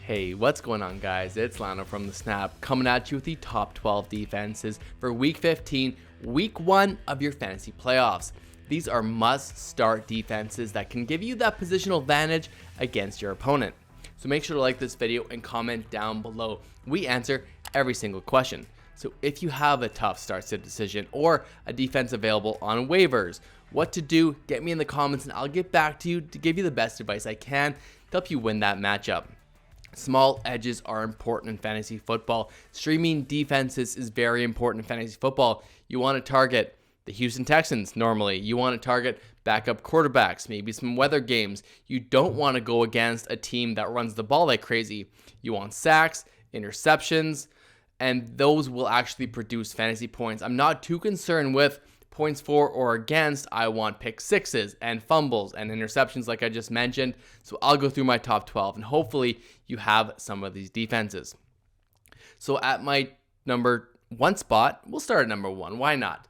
Hey, what's going on, guys? It's Lando from the Snap coming at you with the top 12 defenses for Week 15, Week 1 of your fantasy playoffs. These are must-start defenses that can give you that positional advantage against your opponent. So make sure to like this video and comment down below. We answer every single question. So if you have a tough start sit decision or a defense available on waivers, what to do, get me in the comments and I'll get back to you to give you the best advice I can to help you win that matchup. Small edges are important in fantasy football. Streaming defenses is very important in fantasy football. You want to target the Houston Texans normally. You want to target backup quarterbacks, maybe some weather games. You don't want to go against a team that runs the ball like crazy. You want sacks, interceptions, and those will actually produce fantasy points. I'm not too concerned with points for or against. I want pick sixes and fumbles and interceptions like I just mentioned. So I'll go through my top 12 and hopefully you have some of these defenses. So at my number 1 spot, we'll start at number 1. Why not?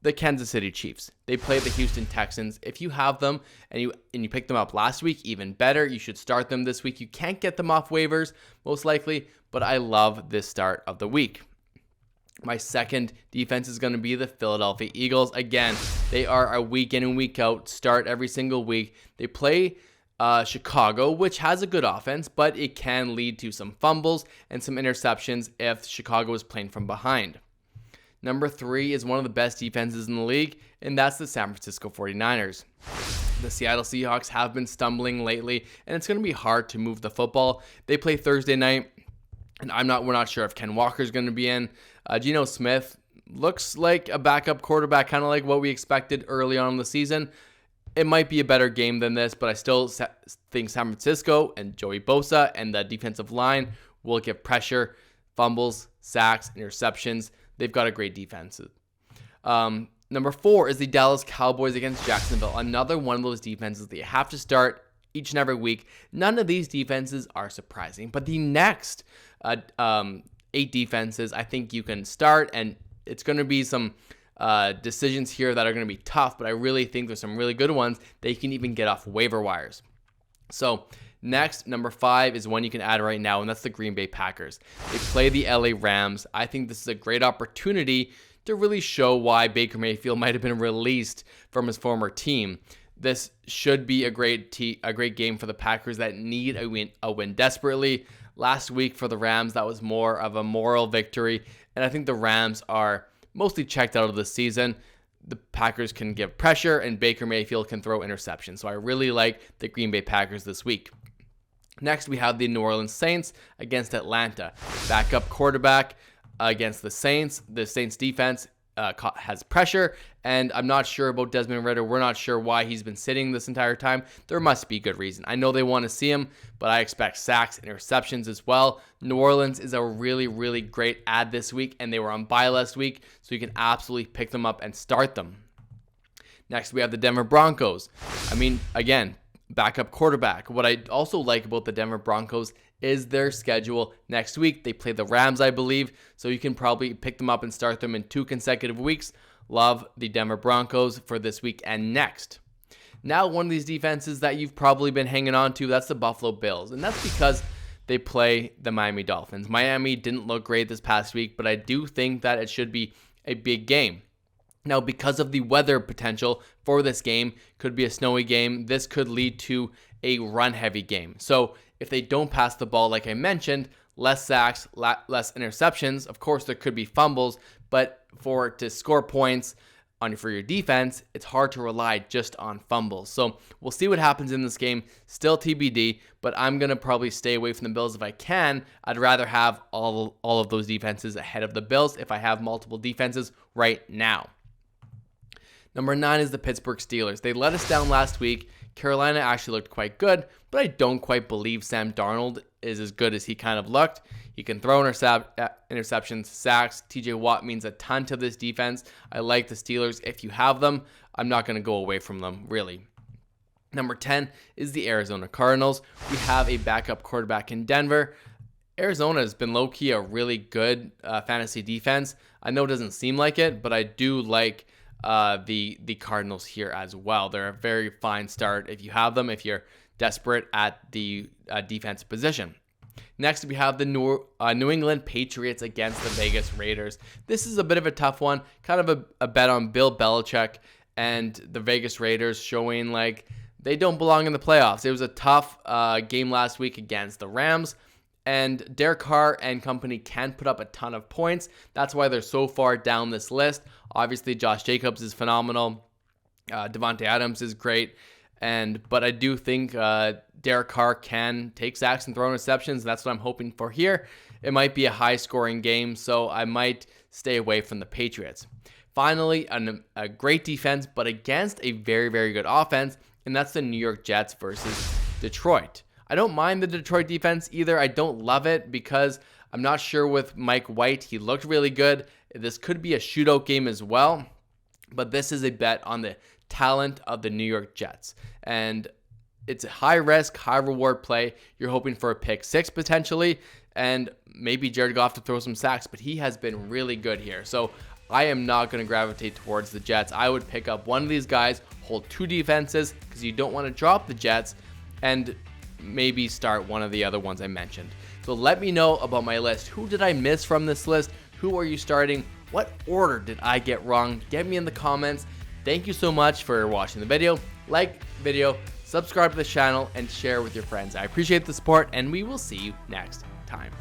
The Kansas City Chiefs. They play the Houston Texans. If you have them and you picked them up last week, even better. You should start them this week. You can't get them off waivers, most likely, but I love this start of the week. My second defense is going to be the Philadelphia Eagles. Again, they are a week in and week out start every single week. They play Chicago, which has a good offense, but it can lead to some fumbles and some interceptions if Chicago is playing from behind. Number 3 is one of the best defenses in the league, and that's the San Francisco 49ers. The Seattle Seahawks have been stumbling lately, and it's going to be hard to move the football. They play Thursday night, and we're not sure if Ken Walker's going to be in. Geno Smith looks like a backup quarterback, kind of like what we expected early on in the season. It might be a better game than this, but I still think San Francisco and Joey Bosa and the defensive line will give pressure, fumbles, sacks, interceptions. They've got a great defense. Number 4 is the Dallas Cowboys against Jacksonville. Another one of those defenses that you have to start each and every week. None of these defenses are surprising, but the next 8 defenses I think you can start, and it's going to be some decisions here that are going to be tough, but I really think there's some really good ones that you can even get off waiver wires. So next, number 5 is one you can add right now, and that's the Green Bay Packers. They play the LA Rams. I think this is a great opportunity to really show why Baker Mayfield might have been released from his former team. This should be a great game for the Packers that need a win desperately. Last week for the Rams, that was more of a moral victory, and I think the Rams are mostly checked out of the season. The Packers can give pressure, and Baker Mayfield can throw interceptions. So I really like the Green Bay Packers this week. Next, we have the New Orleans Saints against Atlanta. Backup quarterback against the Saints. The Saints defense has pressure, and I'm not sure about Desmond Ridder. We're not sure why he's been sitting this entire time. There must be good reason. I know they want to see him, but I expect sacks, interceptions as well. New Orleans is a really, really great add this week, and they were on bye last week, so you can absolutely pick them up and start them. Next, we have the Denver Broncos. Again, backup quarterback. What I also like about the Denver Broncos is their schedule next week. They play the Rams, I believe, so you can probably pick them up and start them in 2 consecutive weeks. Love the Denver Broncos for this week and next. Now, one of these defenses that you've probably been hanging on to, that's the Buffalo Bills, and that's because they play the Miami Dolphins. Miami didn't look great this past week, but I do think that it should be a big game. Now, because of the weather potential for this game, could be a snowy game, this could lead to a run-heavy game. So if they don't pass the ball, like I mentioned, less sacks, less interceptions. Of course, there could be fumbles, but to score points for your defense, it's hard to rely just on fumbles. So we'll see what happens in this game. Still TBD, but I'm going to probably stay away from the Bills if I can. I'd rather have all of those defenses ahead of the Bills if I have multiple defenses right now. Number 9 is the Pittsburgh Steelers. They let us down last week. Carolina actually looked quite good, but I don't quite believe Sam Darnold is as good as he kind of looked. He can throw interceptions, sacks. TJ Watt means a ton to this defense. I like the Steelers. If you have them, I'm not going to go away from them, really. Number 10 is the Arizona Cardinals. We have a backup quarterback in Denver. Arizona has been low-key a really good fantasy defense. I know it doesn't seem like it, but I do like the Cardinals here as well. They're a very fine start if you have them, if you're desperate at the defensive position. Next, we have the New England Patriots against the Vegas Raiders. This is a bit of a tough one, kind of a bet on Bill Belichick and the Vegas Raiders, showing like they don't belong in the playoffs. It was a tough game last week against the Rams, and Derek Carr and company can put up a ton of points. That's why they're so far down this list. Obviously, Josh Jacobs is phenomenal. Devontae Adams is great. But I do think Derek Carr can take sacks and throw interceptions. That's what I'm hoping for here. It might be a high-scoring game, so I might stay away from the Patriots. Finally, a great defense, but against a very, very good offense, and that's the New York Jets versus Detroit. I don't mind the Detroit defense either. I don't love it because I'm not sure with Mike White. He looked really good. This could be a shootout game as well, but this is a bet on the talent of the New York Jets. And it's a high risk, high reward play. You're hoping for a pick six potentially, and maybe Jared Goff to throw some sacks, but he has been really good here. So I am not going to gravitate towards the Jets. I would pick up one of these guys, hold two defenses because you don't want to drop the Jets, and maybe start one of the other ones I mentioned. So let me know about my list. Who did I miss from this list? Who are you starting? What order did I get wrong? Get me in the comments. Thank you so much for watching the video. Like the video, subscribe to the channel, and share with your friends. I appreciate the support, and we will see you next time.